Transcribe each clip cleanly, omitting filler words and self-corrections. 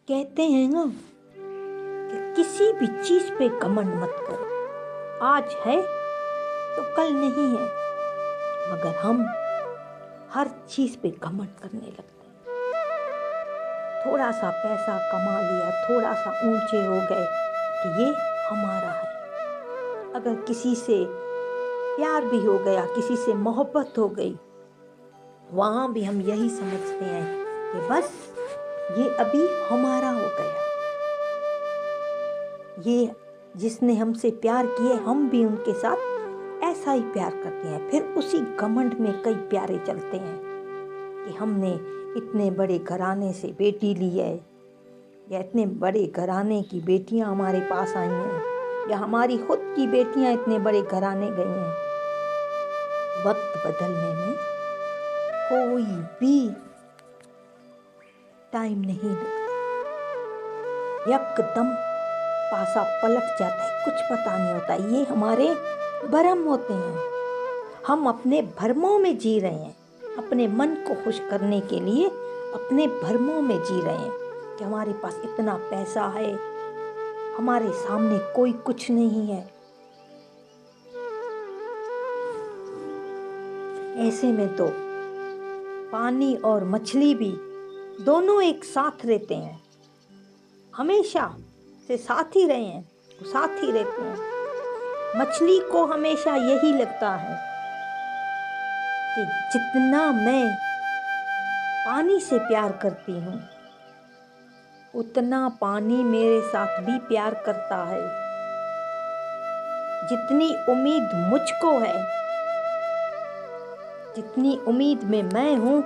कहते हैं ना कि किसी भी चीज़ पे घमंड मत करो। आज है तो कल नहीं है, मगर हम हर चीज़ पे घमंड करने लगते हैं। थोड़ा सा पैसा कमा लिया, थोड़ा सा ऊंचे हो गए कि ये हमारा है। अगर किसी से प्यार भी हो गया, किसी से मोहब्बत हो गई, वहाँ भी हम यही समझते हैं कि बस ये अभी हमारा हो गया। ये जिसने हमसे प्यार किए, हम भी उनके साथ ऐसा ही प्यार करते हैं। फिर उसी घमंड में कई प्यारे चलते हैं कि हमने इतने बड़े घराने से बेटी ली है, या इतने बड़े घराने की बेटियां हमारे पास आई हैं, या हमारी खुद की बेटियां इतने बड़े घराने गई हैं। वक्त बदलने में कोई भी टाइम नहीं लगता, एकदम पासा पलट जाता है, कुछ पता नहीं होता। ये हमारे भ्रम होते हैं। हम अपने भ्रमों में जी रहे हैं, अपने मन को खुश करने के लिए अपने भ्रमों में जी रहे हैं कि हमारे पास इतना पैसा है, हमारे सामने कोई कुछ नहीं है। ऐसे में तो पानी और मछली भी दोनों एक साथ रहते हैं, हमेशा से साथ ही रहे हैं, वो साथ ही रहते हैं। मछली को हमेशा यही लगता है कि जितना मैं पानी से प्यार करती हूँ, उतना पानी मेरे साथ भी प्यार करता है। जितनी उम्मीद मुझको है, जितनी उम्मीद में मैं हूँ,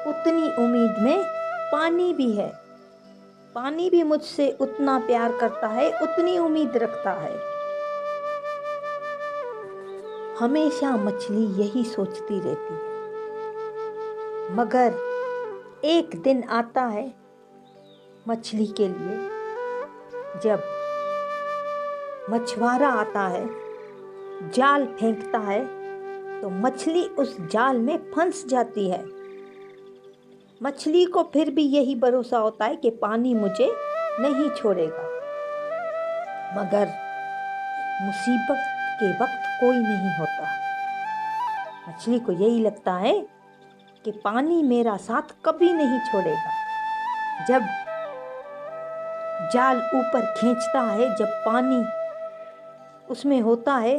उतनी उम्मीद में पानी भी है। पानी भी मुझसे उतना प्यार करता है, उतनी उम्मीद रखता है। हमेशा मछली यही सोचती रहती है, मगर एक दिन आता है मछली के लिए, जब मछुआरा आता है, जाल फेंकता है, तो मछली उस जाल में फंस जाती है। मछली को फिर भी यही भरोसा होता है कि पानी मुझे नहीं छोड़ेगा, मगर मुसीबत के वक्त कोई नहीं होता। मछली को यही लगता है कि पानी मेरा साथ कभी नहीं छोड़ेगा। जब जाल ऊपर खींचता है, जब पानी उसमें होता है,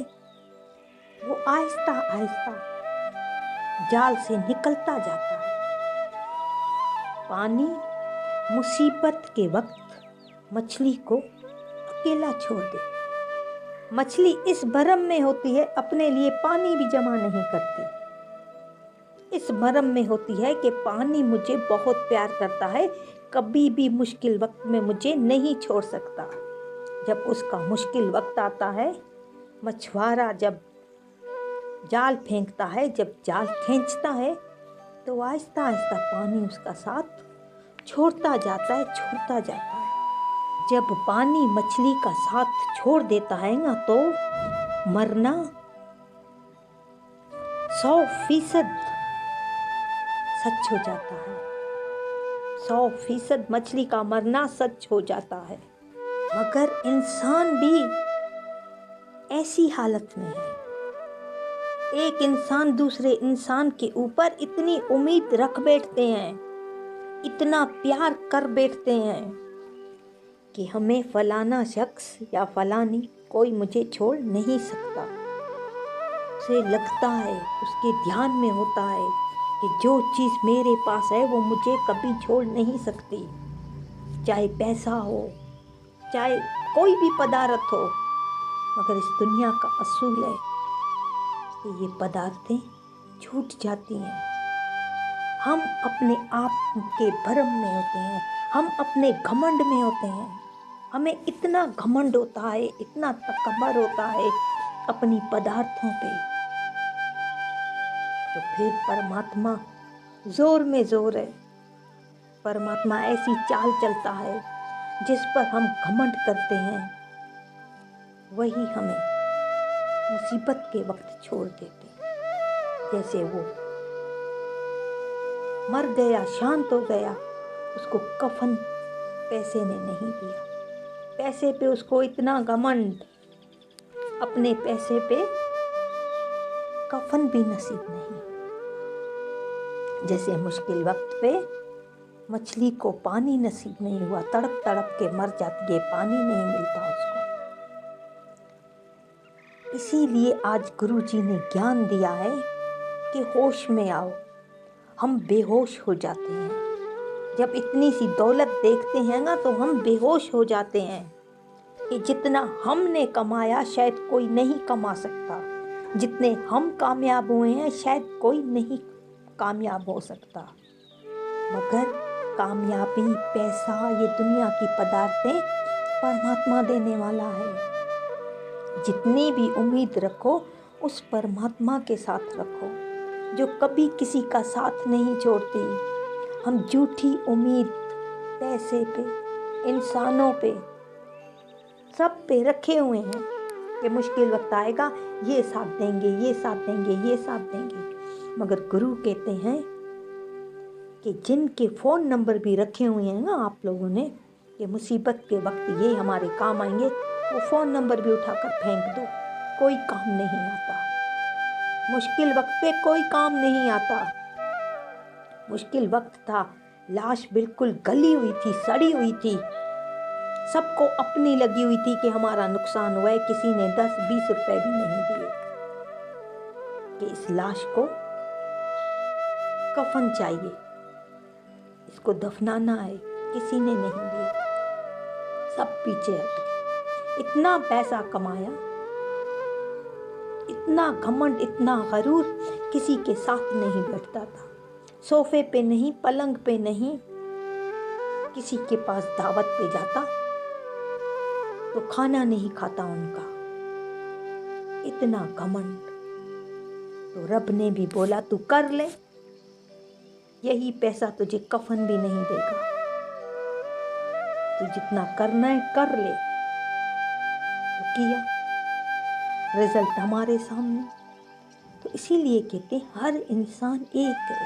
वो आहिस्ता आहिस्ता जाल से निकलता जाता है। पानी मुसीबत के वक्त मछली को अकेला छोड़ दे। मछली इस भ्रम में होती है, अपने लिए पानी भी जमा नहीं करती। इस भ्रम में होती है कि पानी मुझे बहुत प्यार करता है, कभी भी मुश्किल वक्त में मुझे नहीं छोड़ सकता। जब उसका मुश्किल वक्त आता है, मछुआरा जब जाल फेंकता है, जब जाल खींचता है, तो आहिस्ता आहिस्ता पानी उसका साथ छोड़ता जाता है, छोड़ता जाता है। जब पानी मछली का साथ छोड़ देता है ना, तो मरना 100% सच हो जाता है। 100% मछली का मरना सच हो जाता है। मगर इंसान भी ऐसी हालत में है। एक इंसान दूसरे इंसान के ऊपर इतनी उम्मीद रख बैठते हैं, इतना प्यार कर बैठते हैं कि हमें फलाना शख्स या फलानी कोई मुझे छोड़ नहीं सकता। उसे लगता है, उसके ध्यान में होता है कि जो चीज़ मेरे पास है वो मुझे कभी छोड़ नहीं सकती। चाहे पैसा हो, चाहे कोई भी पदार्थ हो, मगर इस दुनिया का असूल है कि ये पदार्थें छूट जाती हैं। हम अपने आप के भ्रम में होते हैं, हम अपने घमंड में होते हैं। हमें इतना घमंड होता है, इतना तकब्बुर होता है अपनी पदार्थों पे, तो फिर परमात्मा जोर में जोर है। परमात्मा ऐसी चाल चलता है, जिस पर हम घमंड करते हैं, वही हमें मुसीबत के वक्त छोड़ देते हैं। जैसे वो मर गया, शांत हो गया, उसको कफन पैसे ने नहीं दिया। पैसे पे उसको इतना घमंड, अपने पैसे पे कफन भी नसीब नहीं। जैसे मुश्किल वक्त पे मछली को पानी नसीब नहीं हुआ, तड़प तड़प के मर जाती है, पानी नहीं मिलता उसको। इसीलिए आज गुरुजी ने ज्ञान दिया है कि होश में आओ। हम बेहोश हो जाते हैं जब इतनी सी दौलत देखते हैं ना, तो हम बेहोश हो जाते हैं कि जितना हमने कमाया शायद कोई नहीं कमा सकता, जितने हम कामयाब हुए हैं शायद कोई नहीं कामयाब हो सकता। मगर कामयाबी, पैसा, ये दुनिया की पदार्थें परमात्मा देने वाला है। जितनी भी उम्मीद रखो उस परमात्मा के साथ रखो, जो कभी किसी का साथ नहीं छोड़ती। हम झूठी उम्मीद पैसे पे, इंसानों पे, सब पे रखे हुए हैं कि मुश्किल वक्त आएगा, ये साथ देंगे, ये साथ देंगे, ये साथ देंगे। मगर गुरु कहते हैं कि जिनके फ़ोन नंबर भी रखे हुए हैं ना आप लोगों ने, कि मुसीबत के वक्त ये हमारे काम आएंगे, वो फ़ोन नंबर भी उठाकर फेंक दो, कोई काम नहीं आता। मुश्किल वक्त पे कोई काम नहीं आता। मुश्किल वक्त था, लाश बिल्कुल गली हुई थी, सड़ी हुई थी, सबको अपनी लगी हुई थी कि हमारा नुकसान हुआ है, किसी ने 10-20 रुपए भी नहीं दिए कि इस लाश को कफन चाहिए, इसको दफनाना है, किसी ने नहीं दिया, सब पीछे हट गए। इतना पैसा कमाया, इतना घमंड, इतना गरूर, किसी के साथ नहीं बैठता था, सोफे पे नहीं, पलंग पे नहीं, किसी के पास दावत पे जाता तो खाना नहीं खाता उनका, इतना घमंड। तो रब ने भी बोला तू कर ले, यही पैसा तुझे कफन भी नहीं देगा, तू जितना करना है कर ले। तो किया, रिजल्ट हमारे सामने। तो इसीलिए कहते हैं हर इंसान एक है,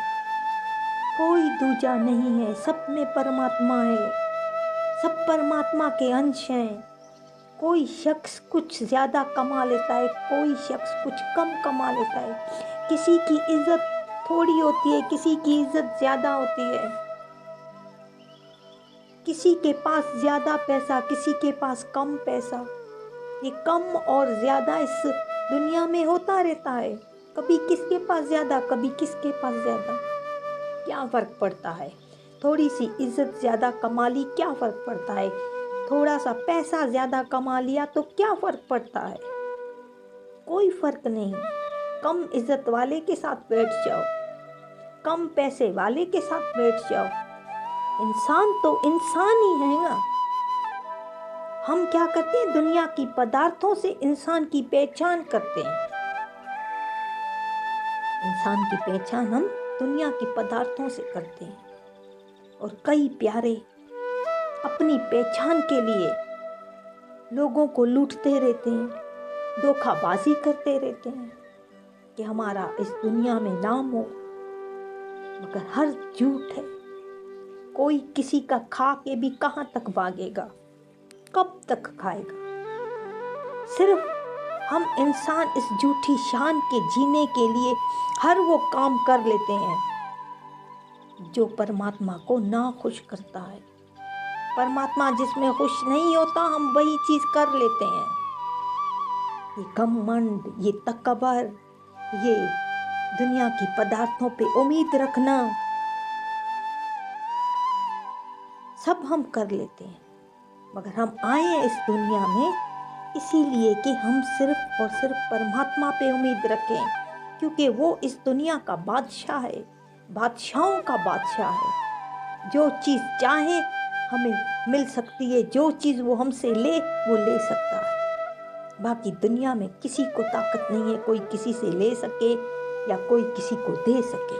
कोई दूजा नहीं है, सब में परमात्मा है, सब परमात्मा के अंश हैं। कोई शख्स कुछ ज़्यादा कमा लेता है, कोई शख्स कुछ कम कमा लेता है, किसी की इज्जत थोड़ी होती है, किसी की इज्जत ज़्यादा होती है, किसी के पास ज़्यादा पैसा, किसी के पास कम पैसा। ये कम और ज़्यादा इस दुनिया में होता रहता है, कभी किसके पास ज़्यादा, कभी किसके पास ज़्यादा, क्या फ़र्क पड़ता है। थोड़ी सी इज्जत ज़्यादा कमा ली, क्या फ़र्क पड़ता है। थोड़ा सा पैसा ज़्यादा कमा लिया तो क्या फ़र्क पड़ता है, कोई फ़र्क नहीं। कम इज्जत वाले के साथ बैठ जाओ, कम पैसे वाले के साथ बैठ जाओ, इंसान तो इंसान ही है ना। हम क्या करते हैं, दुनिया की पदार्थों से इंसान की पहचान करते हैं। इंसान की पहचान हम दुनिया की पदार्थों से करते हैं, और कई प्यारे अपनी पहचान के लिए लोगों को लूटते रहते हैं, धोखाबाजी करते रहते हैं कि हमारा इस दुनिया में नाम हो, मगर हर झूठ है। कोई किसी का खा के भी कहाँ तक भागेगा, कब तक खाएगा। सिर्फ हम इंसान इस झूठी शान के जीने के लिए हर वो काम कर लेते हैं जो परमात्मा को ना खुश करता है। परमात्मा जिसमें खुश नहीं होता, हम वही चीज़ कर लेते हैं। ये घमंड, ये तकबर, ये दुनिया की पदार्थों पे उम्मीद रखना, सब हम कर लेते हैं। मगर हम आए हैं इस दुनिया में इसीलिए कि हम सिर्फ और सिर्फ परमात्मा पे उम्मीद रखें, क्योंकि वो इस दुनिया का बादशाह है, बादशाहों का बादशाह है। जो चीज़ चाहे हमें मिल सकती है, जो चीज़ वो हमसे ले वो ले सकता है। बाकी दुनिया में किसी को ताकत नहीं है कोई किसी से ले सके या कोई किसी को दे सके,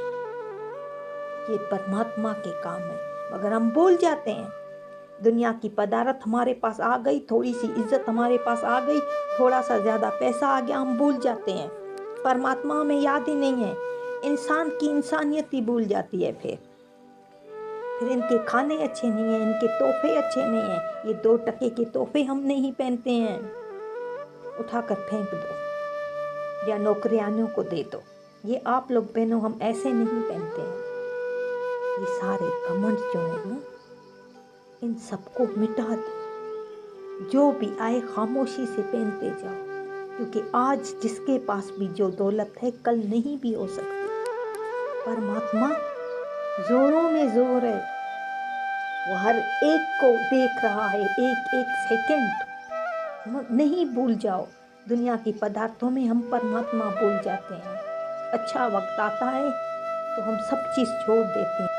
ये परमात्मा के काम है। मगर हम भूल जाते हैं, दुनिया की पदार्थ हमारे पास आ गई, थोड़ी सी इज्जत हमारे पास आ गई, थोड़ा सा ज़्यादा पैसा आ गया, हम भूल जाते हैं। परमात्मा हमें याद ही नहीं है, इंसान की इंसानियत ही भूल जाती है। फिर फिर इनके खाने अच्छे नहीं हैं, इनके तोहफे अच्छे नहीं हैं, ये 2 टके के तोहफे हम नहीं पहनते हैं, उठाकर फेंक दो या नौकरानियों को दे दो, ये आप लोग पहनो, हम ऐसे नहीं पहनते हैं। ये सारे घमंड जो हैं ना, इन सबको मिटा दो। जो भी आए खामोशी से पहनते जाओ, क्योंकि आज जिसके पास भी जो दौलत है कल नहीं भी हो सकती। परमात्मा जोरों में जोर है, वो हर एक को देख रहा है, एक एक सेकंड। नहीं भूल जाओ, दुनिया की पदार्थों में हम परमात्मा भूल जाते हैं। अच्छा वक्त आता है तो हम सब चीज़ छोड़ देते हैं।